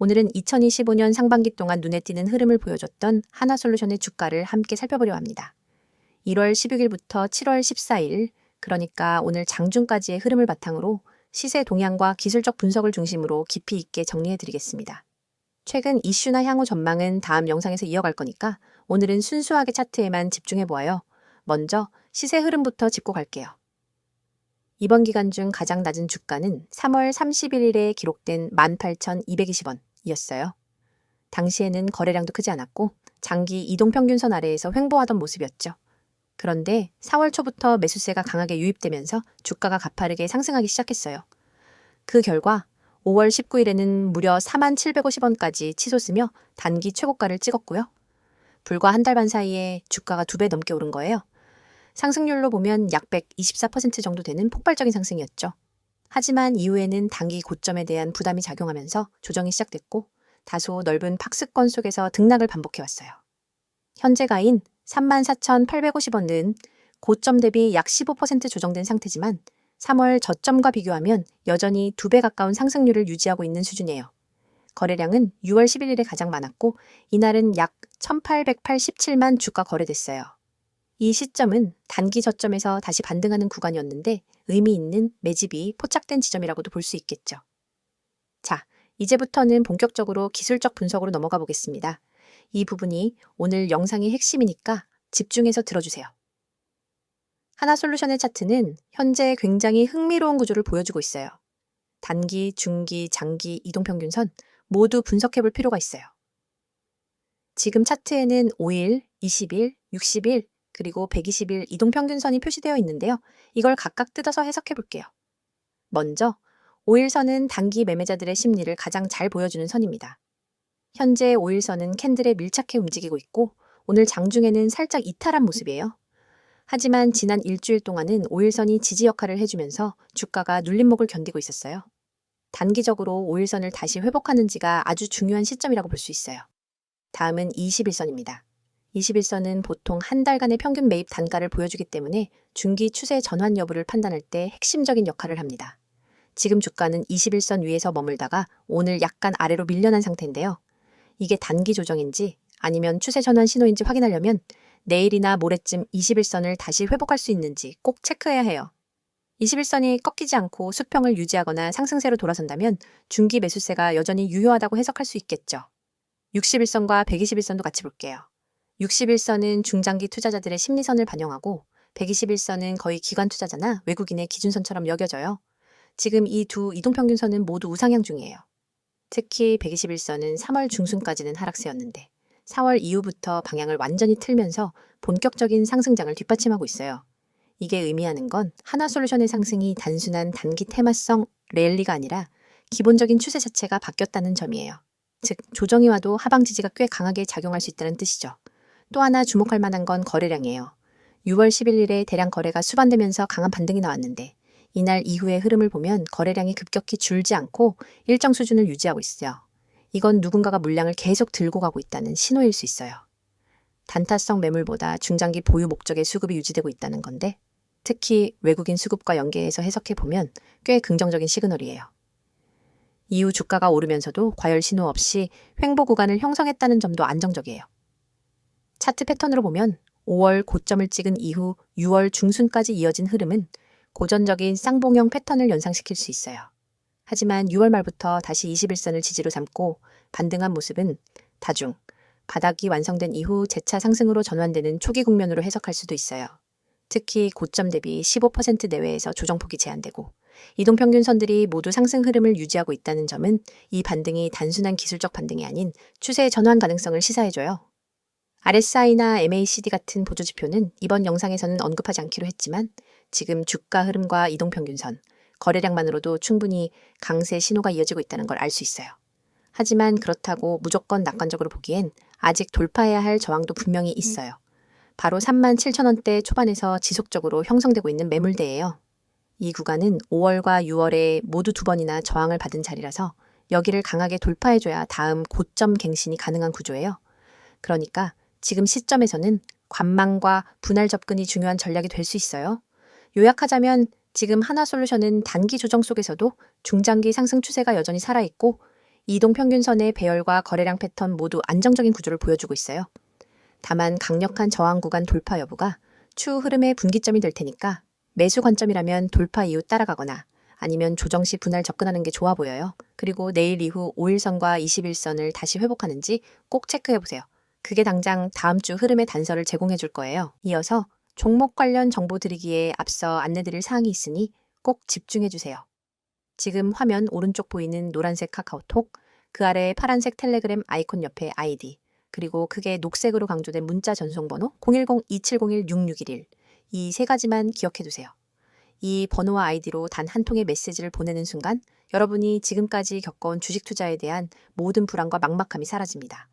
오늘은 2025년 상반기 동안 눈에 띄는 흐름을 보여줬던 하나솔루션의 주가를 함께 살펴보려 합니다. 1월 16일부터 7월 14일, 그러니까 오늘 장중까지의 흐름을 바탕으로 시세 동향과 기술적 분석을 중심으로 깊이 있게 정리해드리겠습니다. 최근 이슈나 향후 전망은 다음 영상에서 이어갈 거니까 오늘은 순수하게 차트에만 집중해보아요. 먼저 시세 흐름부터 짚고 갈게요. 이번 기간 중 가장 낮은 주가는 3월 31일에 기록된 18,220원이었어요. 당시에는 거래량도 크지 않았고 장기 이동평균선 아래에서 횡보하던 모습이었죠. 그런데 4월 초부터 매수세가 강하게 유입되면서 주가가 가파르게 상승하기 시작했어요. 그 결과 5월 19일에는 무려 4750원까지 치솟으며 단기 최고가를 찍었고요. 불과 한 달 반 사이에 주가가 2배 넘게 오른 거예요. 상승률로 보면 약 124% 정도 되는 폭발적인 상승이었죠. 하지만 이후에는 단기 고점에 대한 부담이 작용하면서 조정이 시작됐고 다소 넓은 박스권 속에서 등락을 반복해왔어요. 현재가인 34,850원은 고점 대비 약 15% 조정된 상태지만 3월 저점과 비교하면 여전히 2배 가까운 상승률을 유지하고 있는 수준이에요. 거래량은 6월 11일에 가장 많았고 이날은 약 1,887만 주가 거래됐어요. 이 시점은 단기 저점에서 다시 반등하는 구간이었는데 의미 있는 매집이 포착된 지점이라고도 볼 수 있겠죠. 자, 이제부터는 본격적으로 기술적 분석으로 넘어가 보겠습니다. 이 부분이 오늘 영상의 핵심이니까 집중해서 들어주세요. 하나솔루션의 차트는 현재 굉장히 흥미로운 구조를 보여주고 있어요. 단기, 중기, 장기, 이동평균선 모두 분석해 볼 필요가 있어요. 지금 차트에는 5일, 20일, 60일, 그리고 120일 이동평균선이 표시되어 있는데요. 이걸 각각 뜯어서 해석해 볼게요. 먼저 5일선은 단기 매매자들의 심리를 가장 잘 보여주는 선입니다. 현재 5일선은 캔들에 밀착해 움직이고 있고 오늘 장중에는 살짝 이탈한 모습이에요. 하지만 지난 일주일 동안은 5일선이 지지 역할을 해주면서 주가가 눌림목을 견디고 있었어요. 단기적으로 5일선을 다시 회복하는지가 아주 중요한 시점이라고 볼 수 있어요. 다음은 21선입니다. 21선은 보통 한 달간의 평균 매입 단가를 보여주기 때문에 중기 추세 전환 여부를 판단할 때 핵심적인 역할을 합니다. 지금 주가는 21선 위에서 머물다가 오늘 약간 아래로 밀려난 상태인데요. 이게 단기 조정인지 아니면 추세 전환 신호인지 확인하려면 내일이나 모레쯤 21선을 다시 회복할 수 있는지 꼭 체크해야 해요. 21선이 꺾이지 않고 수평을 유지하거나 상승세로 돌아선다면 중기 매수세가 여전히 유효하다고 해석할 수 있겠죠. 61선과 121선도 같이 볼게요. 61선은 중장기 투자자들의 심리선을 반영하고 121선은 거의 기관 투자자나 외국인의 기준선처럼 여겨져요. 지금 이 두 이동평균선은 모두 우상향 중이에요. 특히 121선은 3월 중순까지는 하락세였는데 4월 이후부터 방향을 완전히 틀면서 본격적인 상승장을 뒷받침하고 있어요. 이게 의미하는 건 하나솔루션의 상승이 단순한 단기 테마성 랠리가 아니라 기본적인 추세 자체가 바뀌었다는 점이에요. 즉 조정이 와도 하방 지지가 꽤 강하게 작용할 수 있다는 뜻이죠. 또 하나 주목할 만한 건 거래량이에요. 6월 11일에 대량 거래가 수반되면서 강한 반등이 나왔는데 이날 이후의 흐름을 보면 거래량이 급격히 줄지 않고 일정 수준을 유지하고 있어요. 이건 누군가가 물량을 계속 들고 가고 있다는 신호일 수 있어요. 단타성 매물보다 중장기 보유 목적의 수급이 유지되고 있다는 건데 특히 외국인 수급과 연계해서 해석해보면 꽤 긍정적인 시그널이에요. 이후 주가가 오르면서도 과열 신호 없이 횡보 구간을 형성했다는 점도 안정적이에요. 차트 패턴으로 보면 5월 고점을 찍은 이후 6월 중순까지 이어진 흐름은 고전적인 쌍봉형 패턴을 연상시킬 수 있어요. 하지만 6월 말부터 다시 21선을 지지로 삼고 반등한 모습은 다중, 바닥이 완성된 이후 재차 상승으로 전환되는 초기 국면으로 해석할 수도 있어요. 특히 고점 대비 15% 내외에서 조정폭이 제한되고 이동평균선들이 모두 상승 흐름을 유지하고 있다는 점은 이 반등이 단순한 기술적 반등이 아닌 추세의 전환 가능성을 시사해줘요. RSI나 MACD 같은 보조지표는 이번 영상에서는 언급하지 않기로 했지만 지금 주가 흐름과 이동평균선, 거래량만으로도 충분히 강세 신호가 이어지고 있다는 걸 알 수 있어요. 하지만 그렇다고 무조건 낙관적으로 보기엔 아직 돌파해야 할 저항도 분명히 있어요. 바로 37,000원대 초반에서 지속적으로 형성되고 있는 매물대예요. 이 구간은 5월과 6월에 모두 2번이나 저항을 받은 자리라서 여기를 강하게 돌파해줘야 다음 고점 갱신이 가능한 구조예요. 그러니까 지금 시점에서는 관망과 분할 접근이 중요한 전략이 될 수 있어요. 요약하자면 지금 하나솔루션은 단기 조정 속에서도 중장기 상승 추세가 여전히 살아있고 이동평균선의 배열과 거래량 패턴 모두 안정적인 구조를 보여주고 있어요. 다만 강력한 저항 구간 돌파 여부가 추후 흐름의 분기점이 될 테니까 매수 관점이라면 돌파 이후 따라가거나 아니면 조정 시 분할 접근하는 게 좋아 보여요. 그리고 내일 이후 5일선과 21선을 다시 회복하는지 꼭 체크해보세요. 그게 당장 다음 주 흐름의 단서를 제공해 줄 거예요. 이어서 종목 관련 정보 드리기에 앞서 안내드릴 사항이 있으니 꼭 집중해 주세요. 지금 화면 오른쪽 보이는 노란색 카카오톡, 그 아래 파란색 텔레그램 아이콘 옆에 아이디, 그리고 크게 녹색으로 강조된 문자 전송번호 010-2701-6611, 이 세 가지만 기억해 두세요. 이 번호와 아이디로 단 한 통의 메시지를 보내는 순간 여러분이 지금까지 겪어온 주식 투자에 대한 모든 불안과 막막함이 사라집니다.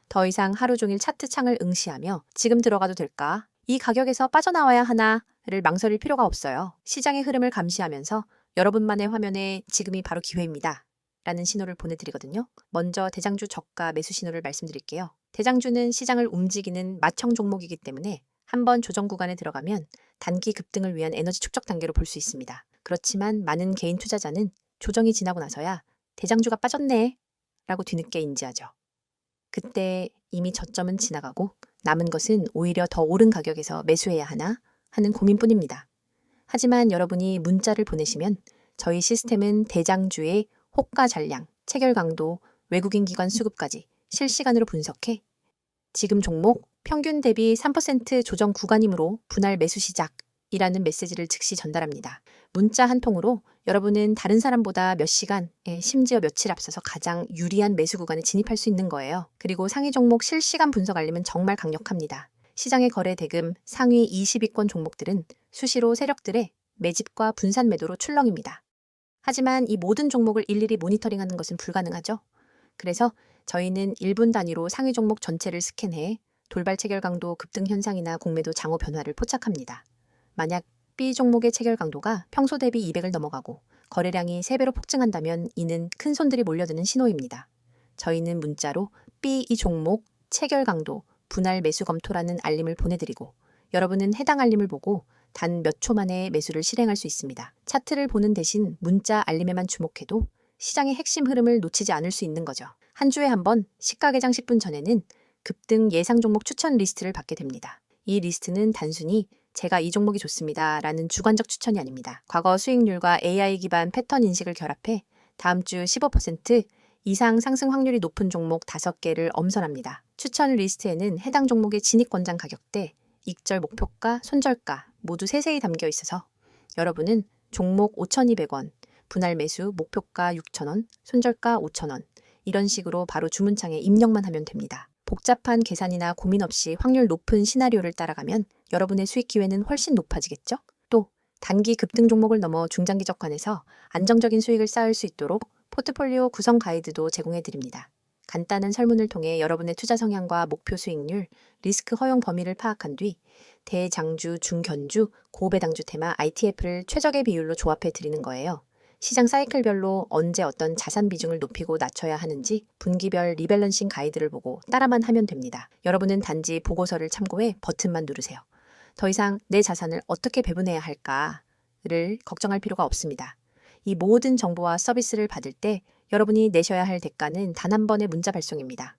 더 이상 하루 종일 차트 창을 응시하며 지금 들어가도 될까? 이 가격에서 빠져나와야 하나를 망설일 필요가 없어요. 시장의 흐름을 감시하면서 여러분만의 화면에 지금이 바로 기회입니다. 라는 신호를 보내드리거든요. 먼저 대장주 저가 매수 신호를 말씀드릴게요. 대장주는 시장을 움직이는 맏형 종목이기 때문에 한번 조정 구간에 들어가면 단기 급등을 위한 에너지 축적 단계로 볼 수 있습니다. 그렇지만 많은 개인 투자자는 조정이 지나고 나서야 대장주가 빠졌네 라고 뒤늦게 인지하죠. 그때 이미 저점은 지나가고 남은 것은 오히려 더 오른 가격에서 매수해야 하나 하는 고민뿐입니다. 하지만 여러분이 문자를 보내시면 저희 시스템은 대장주의 호가 잔량, 체결 강도, 외국인 기관 수급까지 실시간으로 분석해 지금 종목 평균 대비 3% 조정 구간이므로 분할 매수 시작이라는 메시지를 즉시 전달합니다. 문자 한 통으로 여러분은 다른 사람보다 몇 시간, 심지어 며칠 앞서서 가장 유리한 매수 구간에 진입할 수 있는 거예요. 그리고 상위 종목 실시간 분석 알림은 정말 강력합니다. 시장의 거래 대금 상위 20위권 종목들은 수시로 세력들의 매집과 분산 매도로 출렁입니다. 하지만 이 모든 종목을 일일이 모니터링하는 것은 불가능하죠. 그래서 저희는 1분 단위로 상위 종목 전체를 스캔해 돌발 체결 강도 급등 현상이나 공매도 장호 변화를 포착합니다. 만약 B 종목의 체결 강도가 평소 대비 200을 넘어가고 거래량이 3배로 폭증한다면 이는 큰 손들이 몰려드는 신호입니다. 저희는 문자로 B 이 종목 체결 강도 분할 매수 검토라는 알림을 보내드리고 여러분은 해당 알림을 보고 단 몇 초 만에 매수를 실행할 수 있습니다. 차트를 보는 대신 문자 알림에만 주목해도 시장의 핵심 흐름을 놓치지 않을 수 있는 거죠. 한 주에 한 번 시가 개장 10분 전에는 급등 예상 종목 추천 리스트를 받게 됩니다. 이 리스트는 단순히 제가 이 종목이 좋습니다 라는 주관적 추천이 아닙니다. 과거 수익률과 AI 기반 패턴 인식을 결합해 다음 주 15% 이상 상승 확률이 높은 종목 5개를 엄선합니다. 추천 리스트에는 해당 종목의 진입 권장 가격대, 익절 목표가, 손절가 모두 세세히 담겨 있어서 여러분은 종목 5,200원, 분할 매수 목표가 6,000원, 손절가 5,000원 이런 식으로 바로 주문창에 입력만 하면 됩니다. 복잡한 계산이나 고민 없이 확률 높은 시나리오를 따라가면 여러분의 수익 기회는 훨씬 높아지겠죠? 또 단기 급등 종목을 넘어 중장기 적환에서 안정적인 수익을 쌓을 수 있도록 포트폴리오 구성 가이드도 제공해 드립니다. 간단한 설문을 통해 여러분의 투자 성향과 목표 수익률, 리스크 허용 범위를 파악한 뒤 대장주, 중견주, 고배당주 테마 ITF를 최적의 비율로 조합해 드리는 거예요. 시장 사이클별로 언제 어떤 자산 비중을 높이고 낮춰야 하는지 분기별 리밸런싱 가이드를 보고 따라만 하면 됩니다. 여러분은 단지 보고서를 참고해 버튼만 누르세요. 더 이상 내 자산을 어떻게 배분해야 할까를 걱정할 필요가 없습니다. 이 모든 정보와 서비스를 받을 때 여러분이 내셔야 할 대가는 단 한 번의 문자 발송입니다.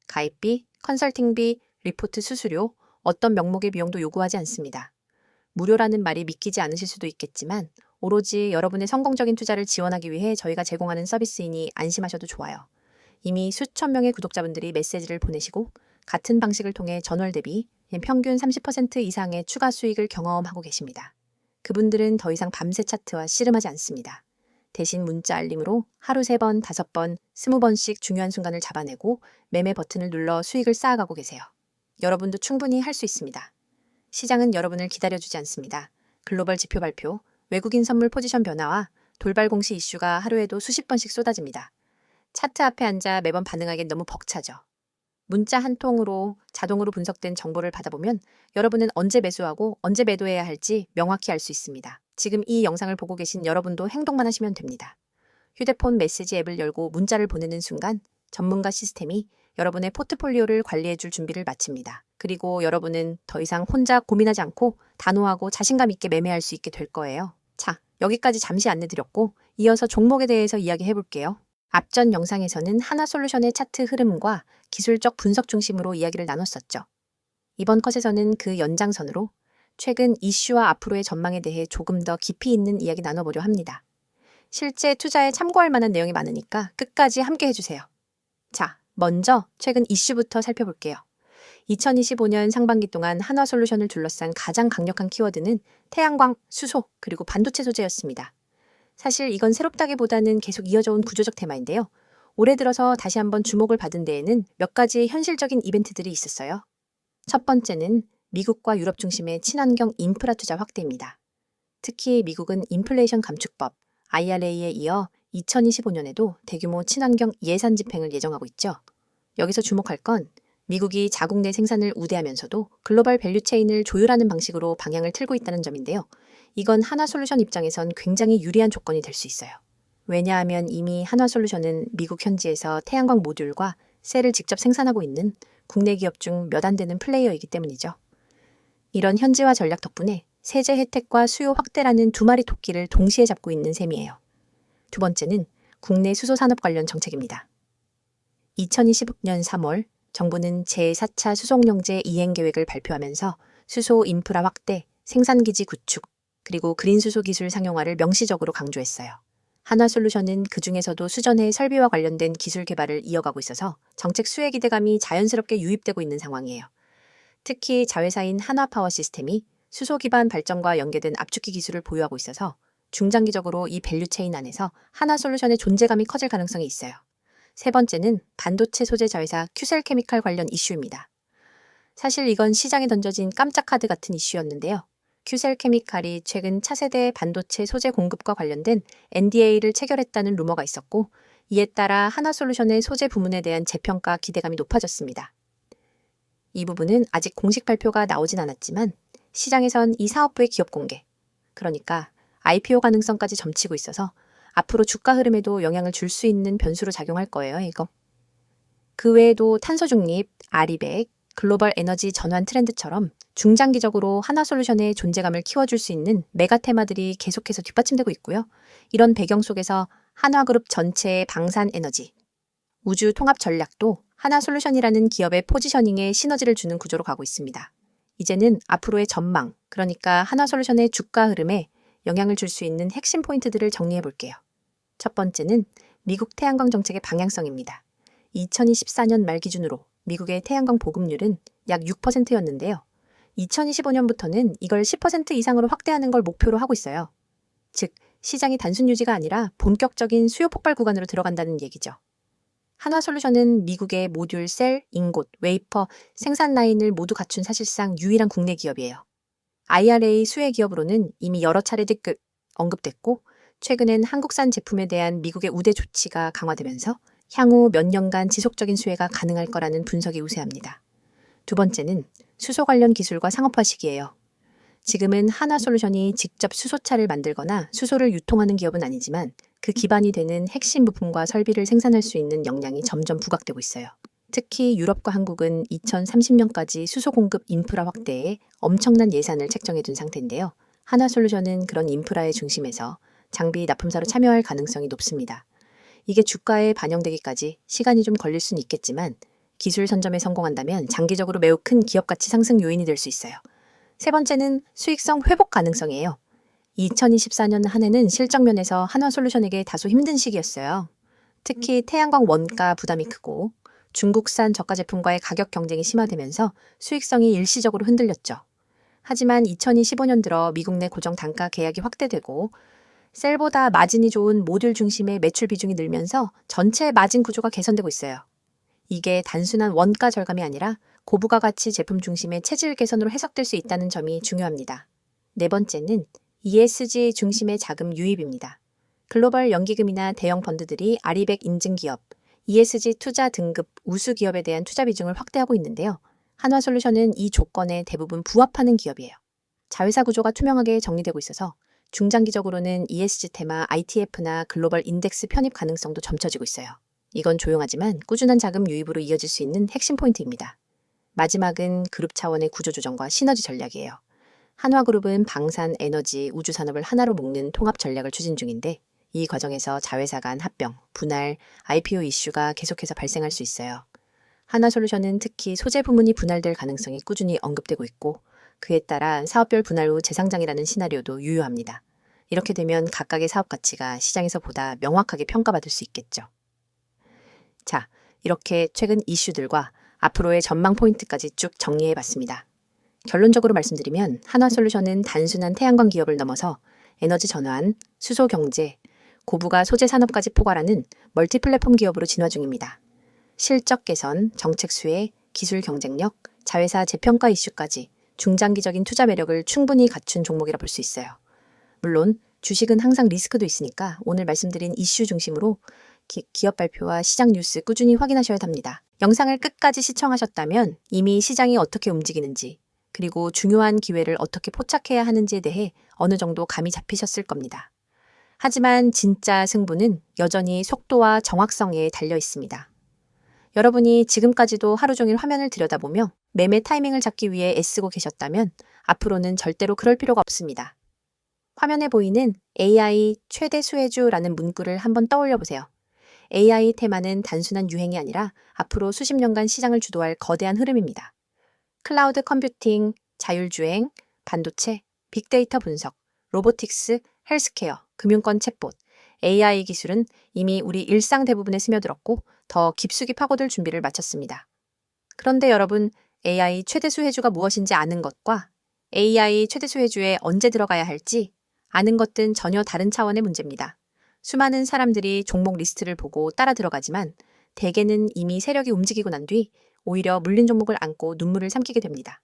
가입비, 컨설팅비, 리포트 수수료, 어떤 명목의 비용도 요구하지 않습니다. 무료라는 말이 믿기지 않으실 수도 있겠지만 오로지 여러분의 성공적인 투자를 지원하기 위해 저희가 제공하는 서비스이니 안심하셔도 좋아요. 이미 수천 명의 구독자분들이 메시지를 보내시고 같은 방식을 통해 전월 대비 평균 30% 이상의 추가 수익을 경험하고 계십니다. 그분들은 더 이상 밤새 차트와 씨름하지 않습니다. 대신 문자 알림으로 하루 3번, 5번, 20번씩 중요한 순간을 잡아내고 매매 버튼을 눌러 수익을 쌓아가고 계세요. 여러분도 충분히 할 수 있습니다. 시장은 여러분을 기다려주지 않습니다. 글로벌 지표 발표, 외국인 선물 포지션 변화와 돌발 공시 이슈가 하루에도 수십 번씩 쏟아집니다. 차트 앞에 앉아 매번 반응하기엔 너무 벅차죠. 문자 한 통으로 자동으로 분석된 정보를 받아보면 여러분은 언제 매수하고 언제 매도해야 할지 명확히 알 수 있습니다. 지금 이 영상을 보고 계신 여러분도 행동만 하시면 됩니다. 휴대폰 메시지 앱을 열고 문자를 보내는 순간 전문가 시스템이 여러분의 포트폴리오를 관리해줄 준비를 마칩니다. 그리고 여러분은 더 이상 혼자 고민하지 않고 단호하고 자신감 있게 매매할 수 있게 될 거예요. 자, 여기까지 잠시 안내드렸고 이어서 종목에 대해서 이야기해 볼게요. 앞전 영상에서는 하나솔루션의 차트 흐름과 기술적 분석 중심으로 이야기를 나눴었죠. 이번 컷에서는 그 연장선으로 최근 이슈와 앞으로의 전망에 대해 조금 더 깊이 있는 이야기 나눠보려 합니다. 실제 투자에 참고할 만한 내용이 많으니까 끝까지 함께 해주세요. 자, 먼저 최근 이슈부터 살펴볼게요. 2025년 상반기 동안 한화솔루션을 둘러싼 가장 강력한 키워드는 태양광, 수소, 그리고 반도체 소재였습니다. 사실 이건 새롭다기보다는 계속 이어져 온 구조적 테마인데요. 올해 들어서 다시 한번 주목을 받은 데에는 몇 가지 현실적인 이벤트들이 있었어요. 첫 번째는 미국과 유럽 중심의 친환경 인프라 투자 확대입니다. 특히 미국은 인플레이션 감축법, IRA에 이어 2025년에도 대규모 친환경 예산 집행을 예정하고 있죠. 여기서 주목할 건 미국이 자국 내 생산을 우대하면서도 글로벌 밸류체인을 조율하는 방식으로 방향을 틀고 있다는 점인데요. 이건 한화솔루션 입장에선 굉장히 유리한 조건이 될 수 있어요. 왜냐하면 이미 한화솔루션은 미국 현지에서 태양광 모듈과 셀을 직접 생산하고 있는 국내 기업 중 몇 안 되는 플레이어이기 때문이죠. 이런 현지화 전략 덕분에 세제 혜택과 수요 확대라는 두 마리 토끼를 동시에 잡고 있는 셈이에요. 두 번째는 국내 수소 산업 관련 정책입니다. 2020년 3월 정부는 제4차 수송용제 이행 계획을 발표하면서 수소 인프라 확대, 생산기지 구축, 그리고 그린 수소 기술 상용화를 명시적으로 강조했어요. 한화솔루션은 그중에서도 수전해 설비와 관련된 기술 개발을 이어가고 있어서 정책 수혜 기대감이 자연스럽게 유입되고 있는 상황이에요. 특히 자회사인 한화파워 시스템이 수소 기반 발전과 연계된 압축기 기술을 보유하고 있어서 중장기적으로 이 밸류체인 안에서 한화솔루션의 존재감이 커질 가능성이 있어요. 세 번째는 반도체 소재 자회사 큐셀케미칼 관련 이슈입니다. 사실 이건 시장에 던져진 깜짝 카드 같은 이슈였는데요. 큐셀케미칼이 최근 차세대 반도체 소재 공급과 관련된 NDA를 체결했다는 루머가 있었고, 이에 따라 한화솔루션의 소재 부문에 대한 재평가 기대감이 높아졌습니다. 이 부분은 아직 공식 발표가 나오진 않았지만 시장에선 이 사업부의 기업 공개, 그러니까 IPO 가능성까지 점치고 있어서 앞으로 주가 흐름에도 영향을 줄 수 있는 변수로 작용할 거예요, 이거. 그 외에도 탄소 중립, 아리백, 글로벌 에너지 전환 트렌드처럼 중장기적으로 한화솔루션의 존재감을 키워줄 수 있는 메가 테마들이 계속해서 뒷받침되고 있고요. 이런 배경 속에서 한화그룹 전체의 방산 에너지, 우주 통합 전략도 한화솔루션이라는 기업의 포지셔닝에 시너지를 주는 구조로 가고 있습니다. 이제는 앞으로의 전망, 그러니까 한화솔루션의 주가 흐름에 영향을 줄 수 있는 핵심 포인트들을 정리해 볼게요. 첫 번째는 미국 태양광 정책의 방향성입니다. 2024년 말 기준으로 미국의 태양광 보급률은 약 6%였는데요. 2025년부터는 이걸 10% 이상으로 확대하는 걸 목표로 하고 있어요. 즉, 시장이 단순 유지가 아니라 본격적인 수요 폭발 구간으로 들어간다는 얘기죠. 한화솔루션은 미국의 모듈, 셀, 인곳, 웨이퍼, 생산 라인을 모두 갖춘 사실상 유일한 국내 기업이에요. IRA 수혜 기업으로는 이미 여러 차례 언급됐고, 최근엔 한국산 제품에 대한 미국의 우대 조치가 강화되면서 향후 몇 년간 지속적인 수혜가 가능할 거라는 분석이 우세합니다. 두 번째는 수소 관련 기술과 상업화 시기예요. 지금은 한화솔루션이 직접 수소차를 만들거나 수소를 유통하는 기업은 아니지만 그 기반이 되는 핵심 부품과 설비를 생산할 수 있는 역량이 점점 부각되고 있어요. 특히 유럽과 한국은 2030년까지 수소 공급 인프라 확대에 엄청난 예산을 책정해둔 상태인데요. 한화솔루션은 그런 인프라의 중심에서 장비 납품사로 참여할 가능성이 높습니다. 이게 주가에 반영되기까지 시간이 좀 걸릴 수는 있겠지만 기술 선점에 성공한다면 장기적으로 매우 큰 기업 가치 상승 요인이 될 수 있어요. 세 번째는 수익성 회복 가능성이에요. 2024년 한 해는 실적 면에서 한화솔루션에게 다소 힘든 시기였어요. 특히 태양광 원가 부담이 크고 중국산 저가 제품과의 가격 경쟁이 심화되면서 수익성이 일시적으로 흔들렸죠. 하지만 2025년 들어 미국 내 고정 단가 계약이 확대되고 셀보다 마진이 좋은 모듈 중심의 매출 비중이 늘면서 전체 마진 구조가 개선되고 있어요. 이게 단순한 원가 절감이 아니라 고부가 가치 제품 중심의 체질 개선으로 해석될 수 있다는 점이 중요합니다. 네 번째는 ESG 중심의 자금 유입입니다. 글로벌 연기금이나 대형 펀드들이 아리백 인증 기업, ESG 투자 등급 우수 기업에 대한 투자 비중을 확대하고 있는데요. 한화솔루션은 이 조건에 대부분 부합하는 기업이에요. 자회사 구조가 투명하게 정리되고 있어서 중장기적으로는 ESG 테마 ITF나 글로벌 인덱스 편입 가능성도 점쳐지고 있어요. 이건 조용하지만 꾸준한 자금 유입으로 이어질 수 있는 핵심 포인트입니다. 마지막은 그룹 차원의 구조조정과 시너지 전략이에요. 한화그룹은 방산, 에너지, 우주 산업을 하나로 묶는 통합 전략을 추진 중인데 이 과정에서 자회사 간 합병, 분할, IPO 이슈가 계속해서 발생할 수 있어요. 하나솔루션은 특히 소재 부문이 분할될 가능성이 꾸준히 언급되고 있고 그에 따라 사업별 분할 후 재상장이라는 시나리오도 유효합니다. 이렇게 되면 각각의 사업 가치가 시장에서 보다 명확하게 평가받을 수 있겠죠. 자, 이렇게 최근 이슈들과 앞으로의 전망 포인트까지 쭉 정리해봤습니다. 결론적으로 말씀드리면 한화솔루션은 단순한 태양광 기업을 넘어서 에너지 전환, 수소 경제, 고부가 소재 산업까지 포괄하는 멀티플랫폼 기업으로 진화 중입니다. 실적 개선, 정책 수혜, 기술 경쟁력, 자회사 재평가 이슈까지 중장기적인 투자 매력을 충분히 갖춘 종목이라 볼 수 있어요. 물론 주식은 항상 리스크도 있으니까 오늘 말씀드린 이슈 중심으로 기업 발표와 시장 뉴스 꾸준히 확인하셔야 합니다. 영상을 끝까지 시청하셨다면 이미 시장이 어떻게 움직이는지 그리고 중요한 기회를 어떻게 포착해야 하는지에 대해 어느 정도 감이 잡히셨을 겁니다. 하지만 진짜 승부는 여전히 속도와 정확성에 달려 있습니다. 여러분이 지금까지도 하루 종일 화면을 들여다보며 매매 타이밍을 잡기 위해 애쓰고 계셨다면 앞으로는 절대로 그럴 필요가 없습니다. 화면에 보이는 AI 최대 수혜주라는 문구를 한번 떠올려 보세요. AI 테마는 단순한 유행이 아니라 앞으로 수십 년간 시장을 주도할 거대한 흐름입니다. 클라우드 컴퓨팅, 자율주행, 반도체, 빅데이터 분석, 로보틱스, 헬스케어, 금융권 챗봇, AI 기술은 이미 우리 일상 대부분에 스며들었고 더 깊숙이 파고들 준비를 마쳤습니다. 그런데 여러분, AI 최대 수혜주가 무엇인지 아는 것과 AI 최대 수혜주에 언제 들어가야 할지 아는 것은 전혀 다른 차원의 문제입니다. 수많은 사람들이 종목 리스트를 보고 따라 들어가지만 대개는 이미 세력이 움직이고 난 뒤 오히려 물린 종목을 안고 눈물을 삼키게 됩니다.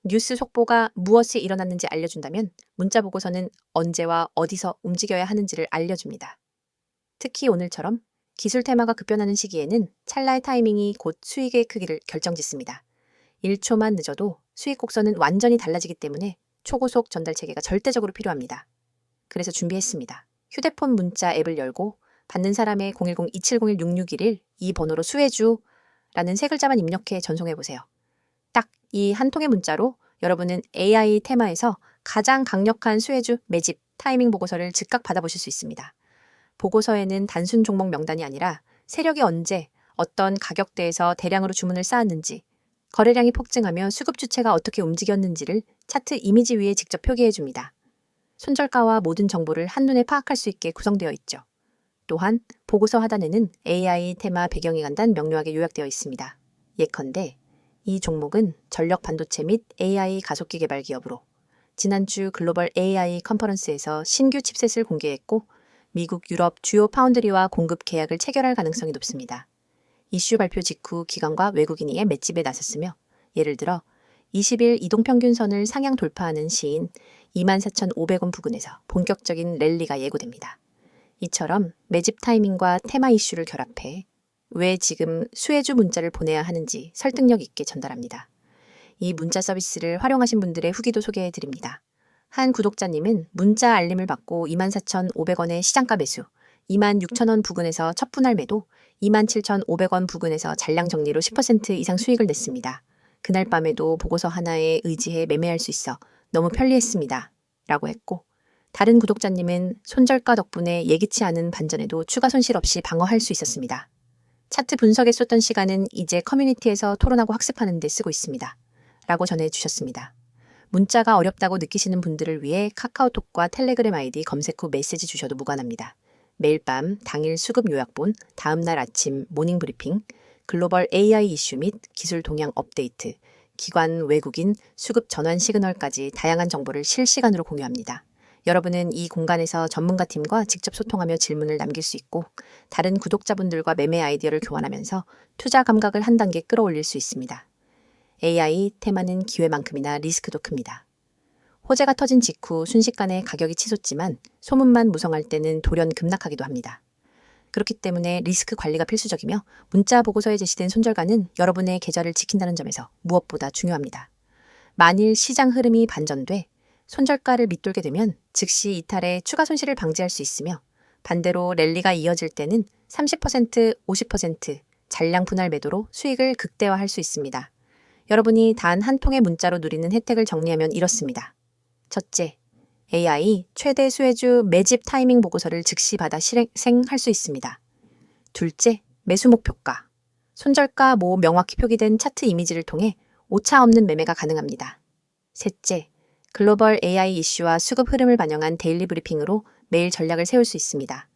뉴스 속보가 무엇이 일어났는지 알려준다면 문자 보고서는 언제와 어디서 움직여야 하는지를 알려줍니다. 특히 오늘처럼 기술 테마가 급변하는 시기에는 찰나의 타이밍이 곧 수익의 크기를 결정짓습니다. 1초만 늦어도 수익 곡선은 완전히 달라지기 때문에 초고속 전달 체계가 절대적으로 필요합니다. 그래서 준비했습니다. 휴대폰 문자 앱을 열고 받는 사람의 010-2701-6611 이 번호로 수혜주라는 세 글자만 입력해 전송해보세요. 딱 이 한 통의 문자로 여러분은 AI 테마에서 가장 강력한 수혜주 매집 타이밍 보고서를 즉각 받아보실 수 있습니다. 보고서에는 단순 종목 명단이 아니라 세력이 언제 어떤 가격대에서 대량으로 주문을 쌓았는지 거래량이 폭증하며 수급 주체가 어떻게 움직였는지를 차트 이미지 위에 직접 표기해 줍니다. 손절가와 모든 정보를 한눈에 파악할 수 있게 구성되어 있죠. 또한 보고서 하단에는 AI 테마 배경이 간단 명료하게 요약되어 있습니다. 예컨대 이 종목은 전력 반도체 및 AI 가속기 개발 기업으로 지난주 글로벌 AI 컨퍼런스에서 신규 칩셋을 공개했고 미국, 유럽 주요 파운드리와 공급 계약을 체결할 가능성이 높습니다. 이슈 발표 직후 기관과 외국인이 맷집에 나섰으며 예를 들어 20일 이동평균선을 상향 돌파하는 시인 24,500원 부근에서 본격적인 랠리가 예고됩니다. 이처럼 매집 타이밍과 테마 이슈를 결합해 왜 지금 수혜주 문자를 보내야 하는지 설득력 있게 전달합니다. 이 문자 서비스를 활용하신 분들의 후기도 소개해 드립니다. 한 구독자님은 문자 알림을 받고 24,500원의 시장가 매수, 26,000원 부근에서 첫 분할 매도, 27,500원 부근에서 잔량 정리로 10% 이상 수익을 냈습니다. 그날 밤에도 보고서 하나에 의지해 매매할 수 있어 너무 편리했습니다. 라고 했고 다른 구독자님은 손절가 덕분에 예기치 않은 반전에도 추가 손실 없이 방어할 수 있었습니다. 차트 분석에 쏟던 시간은 이제 커뮤니티에서 토론하고 학습하는 데 쓰고 있습니다. 라고 전해주셨습니다. 문자가 어렵다고 느끼시는 분들을 위해 카카오톡과 텔레그램 아이디 검색 후 메시지 주셔도 무관합니다. 매일 밤 당일 수급 요약본, 다음날 아침 모닝 브리핑, 글로벌 AI 이슈 및 기술 동향 업데이트, 기관, 외국인, 수급 전환 시그널까지 다양한 정보를 실시간으로 공유합니다. 여러분은 이 공간에서 전문가팀과 직접 소통하며 질문을 남길 수 있고 다른 구독자분들과 매매 아이디어를 교환하면서 투자 감각을 한 단계 끌어올릴 수 있습니다. AI 테마는 기회만큼이나 리스크도 큽니다. 호재가 터진 직후 순식간에 가격이 치솟지만 소문만 무성할 때는 돌연 급락하기도 합니다. 그렇기 때문에 리스크 관리가 필수적이며 문자 보고서에 제시된 손절가는 여러분의 계좌를 지킨다는 점에서 무엇보다 중요합니다. 만일 시장 흐름이 반전돼 손절가를 밑돌게 되면 즉시 이탈해 추가 손실을 방지할 수 있으며 반대로 랠리가 이어질 때는 30%, 50% 잔량 분할 매도로 수익을 극대화할 수 있습니다. 여러분이 단 한 통의 문자로 누리는 혜택을 정리하면 이렇습니다. 첫째, AI 최대 수혜주 매집 타이밍 보고서를 즉시 받아 실행할 수 있습니다. 둘째, 매수 목표가. 손절가 모 명확히 표기된 차트 이미지를 통해 오차 없는 매매가 가능합니다. 셋째, 글로벌 AI 이슈와 수급 흐름을 반영한 데일리 브리핑으로 매일 전략을 세울 수 있습니다.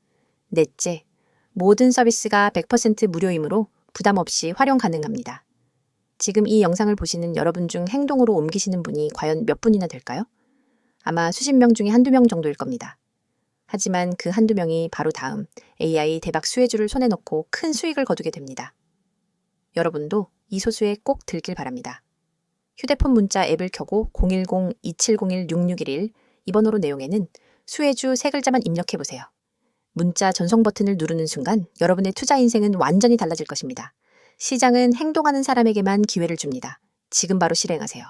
넷째, 모든 서비스가 100% 무료이므로 부담 없이 활용 가능합니다. 지금 이 영상을 보시는 여러분 중 행동으로 옮기시는 분이 과연 몇 분이나 될까요? 아마 수십 명 중에 한두 명 정도일 겁니다. 하지만 그 한두 명이 바로 다음 AI 대박 수혜주를 손에 넣고 큰 수익을 거두게 됩니다. 여러분도 이 소수에 꼭 들길 바랍니다. 휴대폰 문자 앱을 켜고 010-2701-6611 이 번호로 내용에는 수혜주 세 글자만 입력해보세요. 문자 전송 버튼을 누르는 순간 여러분의 투자 인생은 완전히 달라질 것입니다. 시장은 행동하는 사람에게만 기회를 줍니다. 지금 바로 실행하세요.